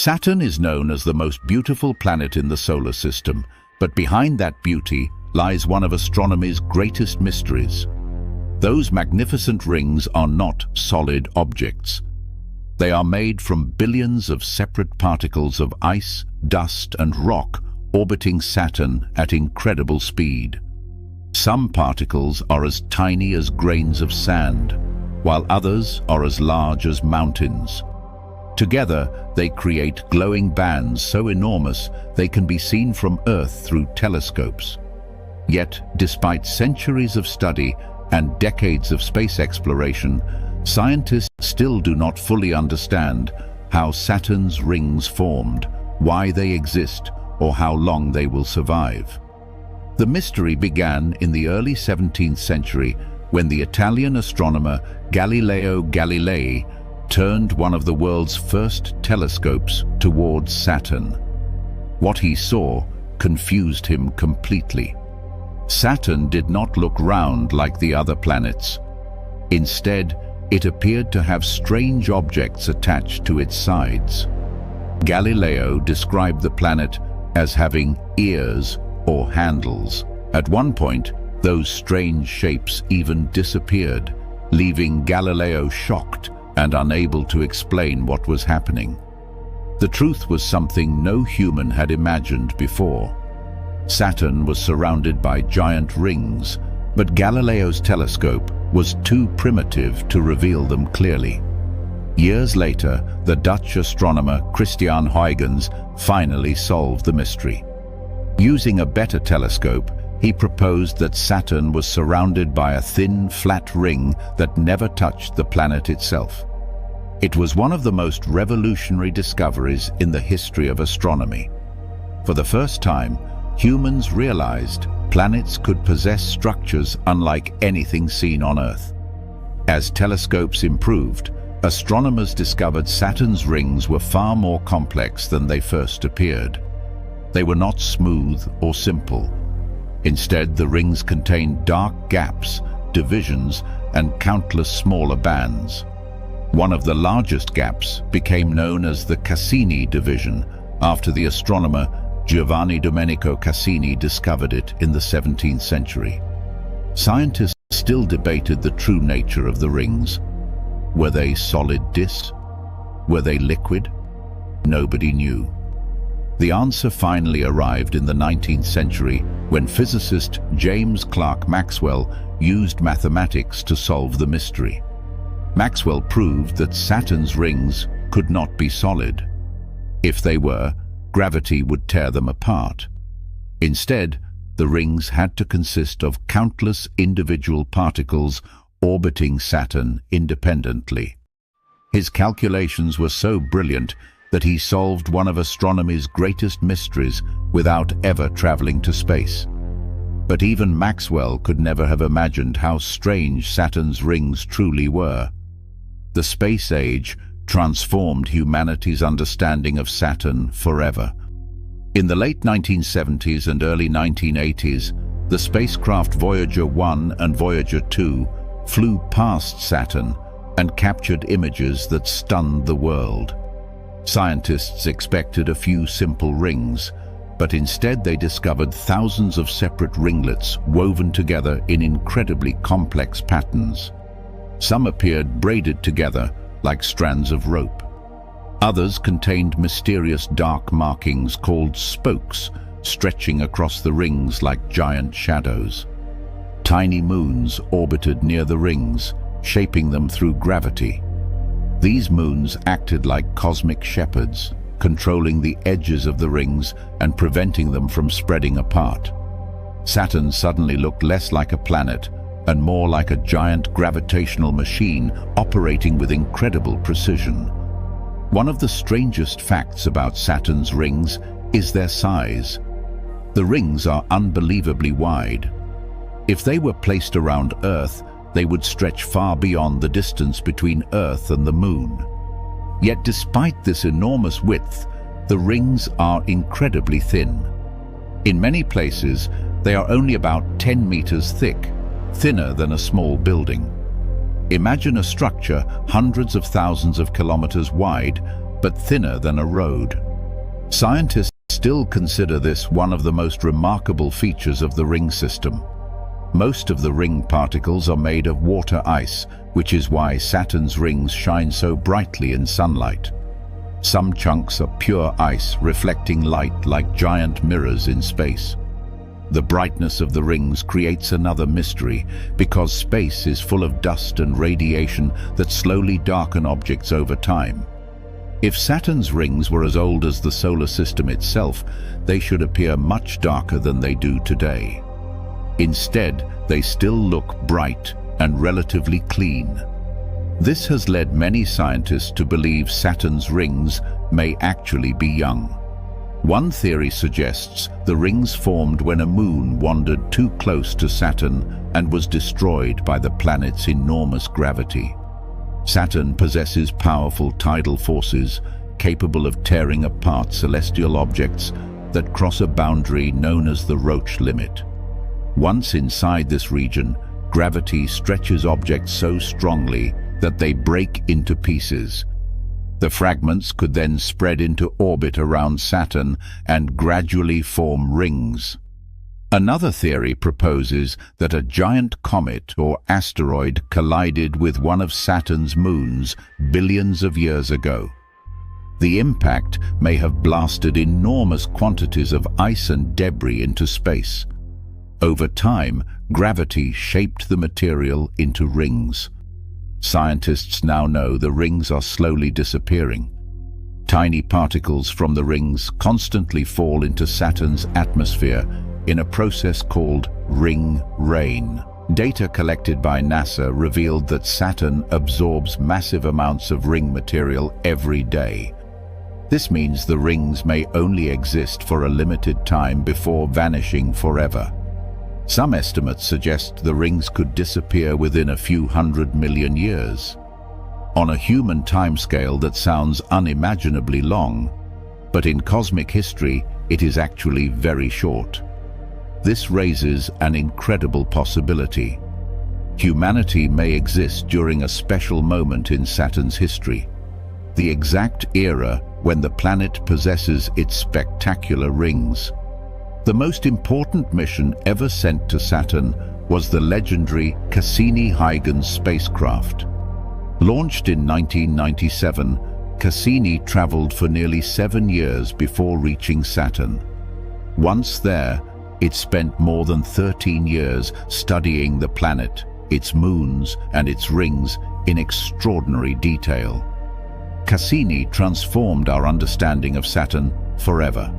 Saturn is known as the most beautiful planet in the solar system, but behind that beauty lies one of astronomy's greatest mysteries. Those magnificent rings are not solid objects. They are made from billions of separate particles of ice, dust, and rock orbiting Saturn at incredible speed. Some particles are as tiny as grains of sand, while others are as large as mountains. Together, they create glowing bands so enormous they can be seen from Earth through telescopes. Yet, despite centuries of study and decades of space exploration, scientists still do not fully understand how Saturn's rings formed, why they exist, or how long they will survive. The mystery began in the early 17th century when the Italian astronomer Galileo Galilei turned one of the world's first telescopes towards Saturn. What he saw confused him completely. Saturn did not look round like the other planets. Instead, it appeared to have strange objects attached to its sides. Galileo described the planet as having ears or handles. At one point, those strange shapes even disappeared, leaving Galileo shocked and unable to explain what was happening. The truth was something no human had imagined before. Saturn was surrounded by giant rings, but Galileo's telescope was too primitive to reveal them clearly. Years later, the Dutch astronomer Christian Huygens finally solved the mystery. Using a better telescope, he proposed that Saturn was surrounded by a thin, flat ring that never touched the planet itself. It was one of the most revolutionary discoveries in the history of astronomy. For the first time, humans realized planets could possess structures unlike anything seen on Earth. As telescopes improved, astronomers discovered Saturn's rings were far more complex than they first appeared. They were not smooth or simple. Instead, the rings contained dark gaps, divisions, and countless smaller bands. One of the largest gaps became known as the Cassini division, after the astronomer Giovanni Domenico Cassini discovered it in the 17th century. Scientists still debated the true nature of the rings. Were they solid disks? Were they liquid? Nobody knew. The answer finally arrived in the 19th century when physicist James Clerk Maxwell used mathematics to solve the mystery. Maxwell proved that Saturn's rings could not be solid. If they were, gravity would tear them apart. Instead, the rings had to consist of countless individual particles orbiting Saturn independently. His calculations were so brilliant that he solved one of astronomy's greatest mysteries without ever traveling to space. But even Maxwell could never have imagined how strange Saturn's rings truly were. The space age transformed humanity's understanding of Saturn forever. In the late 1970s and early 1980s, the spacecraft Voyager 1 and Voyager 2 flew past Saturn and captured images that stunned the world. Scientists expected a few simple rings, but instead they discovered thousands of separate ringlets woven together in incredibly complex patterns. Some appeared braided together like strands of rope. Others contained mysterious dark markings called spokes, stretching across the rings like giant shadows. Tiny moons orbited near the rings, shaping them through gravity. These moons acted like cosmic shepherds, controlling the edges of the rings and preventing them from spreading apart. Saturn suddenly looked less like a planet and more like a giant gravitational machine operating with incredible precision. One of the strangest facts about Saturn's rings is their size. The rings are unbelievably wide. If they were placed around Earth, they would stretch far beyond the distance between Earth and the Moon. Yet despite this enormous width, the rings are incredibly thin. In many places, they are only about 10 meters thick, thinner than a small building. Imagine a structure hundreds of thousands of kilometers wide, but thinner than a road. Scientists still consider this one of the most remarkable features of the ring system. Most of the ring particles are made of water ice, which is why Saturn's rings shine so brightly in sunlight. Some chunks are pure ice, reflecting light like giant mirrors in space. The brightness of the rings creates another mystery, because space is full of dust and radiation that slowly darken objects over time. If Saturn's rings were as old as the solar system itself, they should appear much darker than they do today. Instead, they still look bright and relatively clean. This has led many scientists to believe Saturn's rings may actually be young. One theory suggests the rings formed when a moon wandered too close to Saturn and was destroyed by the planet's enormous gravity. Saturn possesses powerful tidal forces capable of tearing apart celestial objects that cross a boundary known as the Roche limit. Once inside this region, gravity stretches objects so strongly that they break into pieces. The fragments could then spread into orbit around Saturn and gradually form rings. Another theory proposes that a giant comet or asteroid collided with one of Saturn's moons billions of years ago. The impact may have blasted enormous quantities of ice and debris into space. Over time, gravity shaped the material into rings. Scientists now know the rings are slowly disappearing. Tiny particles from the rings constantly fall into Saturn's atmosphere in a process called ring rain. Data collected by NASA revealed that Saturn absorbs massive amounts of ring material every day. This means the rings may only exist for a limited time before vanishing forever. Some estimates suggest the rings could disappear within a few 100 million years. On a human timescale, that sounds unimaginably long, but in cosmic history, it is actually very short. This raises an incredible possibility. Humanity may exist during a special moment in Saturn's history, the exact era when the planet possesses its spectacular rings. The most important mission ever sent to Saturn was the legendary Cassini-Huygens spacecraft. Launched in 1997, Cassini traveled for nearly 7 years before reaching Saturn. Once there, it spent more than 13 years studying the planet, its moons, and its rings in extraordinary detail. Cassini transformed our understanding of Saturn forever.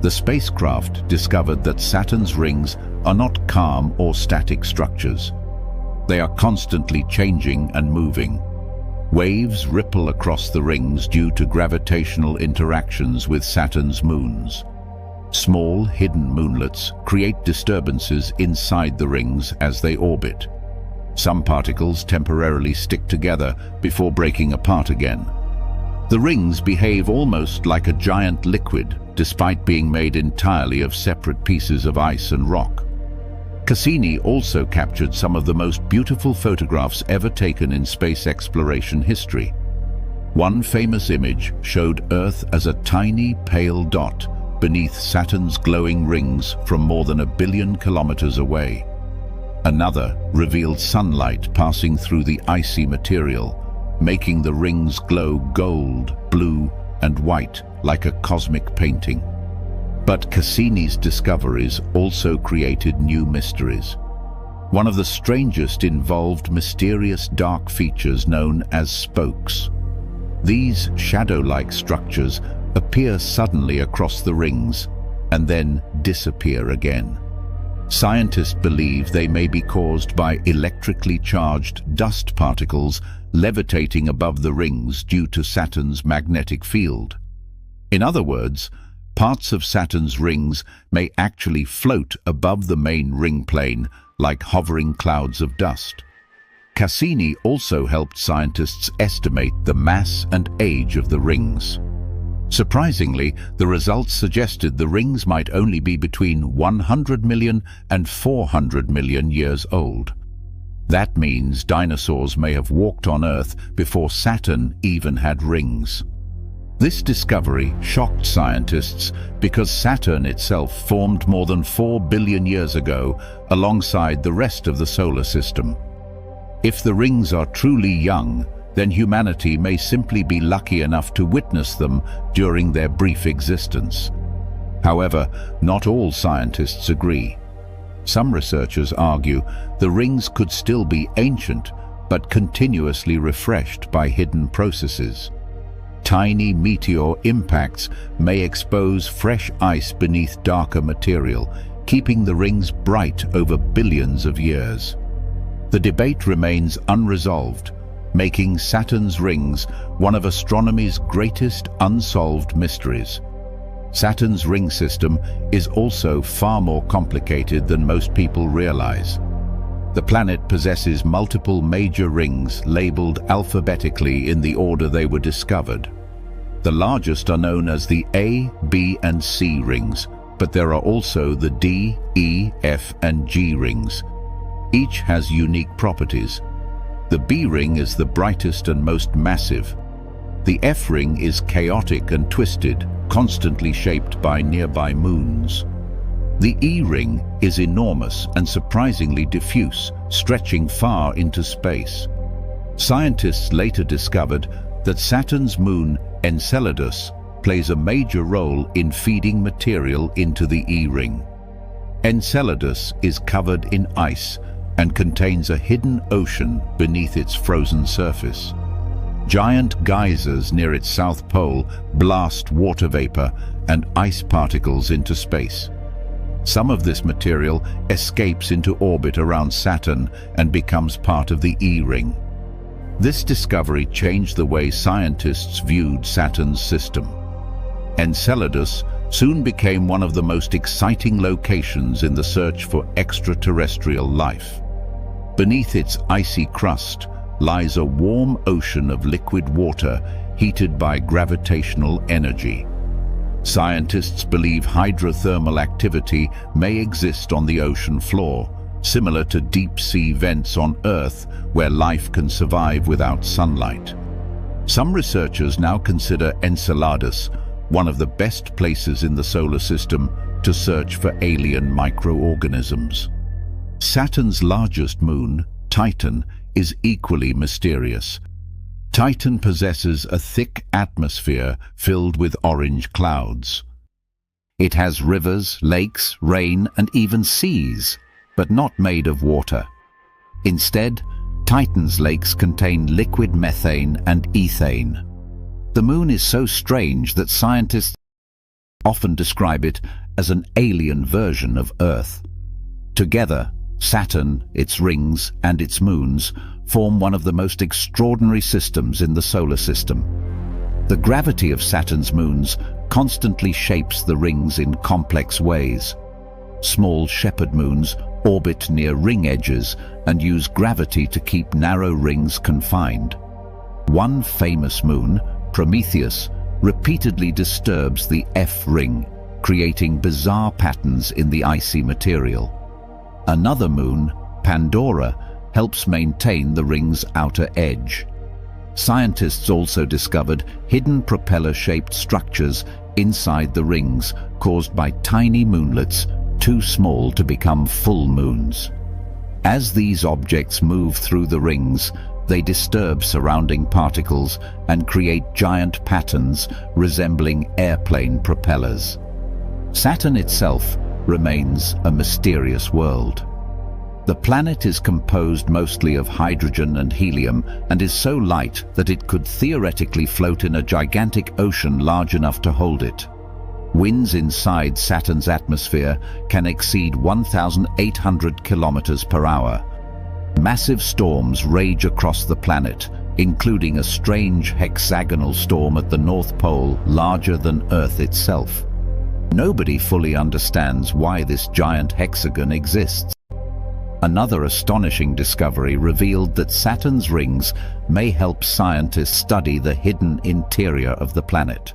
The spacecraft discovered that Saturn's rings are not calm or static structures. They are constantly changing and moving. Waves ripple across the rings due to gravitational interactions with Saturn's moons. Small, hidden moonlets create disturbances inside the rings as they orbit. Some particles temporarily stick together before breaking apart again. The rings behave almost like a giant liquid, despite being made entirely of separate pieces of ice and rock. Cassini also captured some of the most beautiful photographs ever taken in space exploration history. One famous image showed Earth as a tiny, pale dot beneath Saturn's glowing rings from more than 1 billion kilometers away. Another revealed sunlight passing through the icy material, making the rings glow gold, blue, and white like a cosmic painting. But Cassini's discoveries also created new mysteries. One of the strangest involved mysterious dark features known as spokes. These shadow-like structures appear suddenly across the rings and then disappear again. Scientists believe they may be caused by electrically charged dust particles levitating above the rings due to Saturn's magnetic field. In other words, parts of Saturn's rings may actually float above the main ring plane like hovering clouds of dust. Cassini also helped scientists estimate the mass and age of the rings. Surprisingly, the results suggested the rings might only be between 100 million and 400 million years old. That means dinosaurs may have walked on Earth before Saturn even had rings. This discovery shocked scientists because Saturn itself formed more than 4 billion years ago alongside the rest of the solar system. If the rings are truly young, then humanity may simply be lucky enough to witness them during their brief existence. However, not all scientists agree. Some researchers argue the rings could still be ancient, but continuously refreshed by hidden processes. Tiny meteor impacts may expose fresh ice beneath darker material, keeping the rings bright over billions of years. The debate remains unresolved, making Saturn's rings one of astronomy's greatest unsolved mysteries. Saturn's ring system is also far more complicated than most people realize. The planet possesses multiple major rings labeled alphabetically in the order they were discovered. The largest are known as the A, B, and C rings, but there are also the D, E, F, and G rings. Each has unique properties. The B ring is the brightest and most massive. The F ring is chaotic and twisted, constantly shaped by nearby moons. The E ring is enormous and surprisingly diffuse, stretching far into space. Scientists later discovered that Saturn's moon, Enceladus, plays a major role in feeding material into the E ring. Enceladus is covered in ice and contains a hidden ocean beneath its frozen surface. Giant geysers near its south pole blast water vapor and ice particles into space. Some of this material escapes into orbit around Saturn and becomes part of the E ring. This discovery changed the way scientists viewed Saturn's system. Enceladus soon became one of the most exciting locations in the search for extraterrestrial life. Beneath its icy crust lies a warm ocean of liquid water heated by gravitational energy. Scientists believe hydrothermal activity may exist on the ocean floor, similar to deep-sea vents on Earth where life can survive without sunlight. Some researchers now consider Enceladus one of the best places in the solar system to search for alien microorganisms. Saturn's largest moon, Titan, is equally mysterious. Titan possesses a thick atmosphere filled with orange clouds. It has rivers, lakes, rain, and even seas, but not made of water. Instead, Titan's lakes contain liquid methane and ethane. The moon is so strange that scientists often describe it as an alien version of Earth. Together, Saturn, its rings, and its moons form one of the most extraordinary systems in the solar system. The gravity of Saturn's moons constantly shapes the rings in complex ways. Small shepherd moons orbit near ring edges and use gravity to keep narrow rings confined. One famous moon, Prometheus, repeatedly disturbs the F ring, creating bizarre patterns in the icy material. Another moon, Pandora, helps maintain the ring's outer edge. Scientists also discovered hidden propeller-shaped structures inside the rings caused by tiny moonlets too small to become full moons. As these objects move through the rings, they disturb surrounding particles and create giant patterns resembling airplane propellers. Saturn itself remains a mysterious world. The planet is composed mostly of hydrogen and helium and is so light that it could theoretically float in a gigantic ocean large enough to hold it. Winds inside Saturn's atmosphere can exceed 1,800 kilometers per hour. Massive storms rage across the planet, including a strange hexagonal storm at the North Pole larger than Earth itself. Nobody fully understands why this giant hexagon exists. Another astonishing discovery revealed that Saturn's rings may help scientists study the hidden interior of the planet.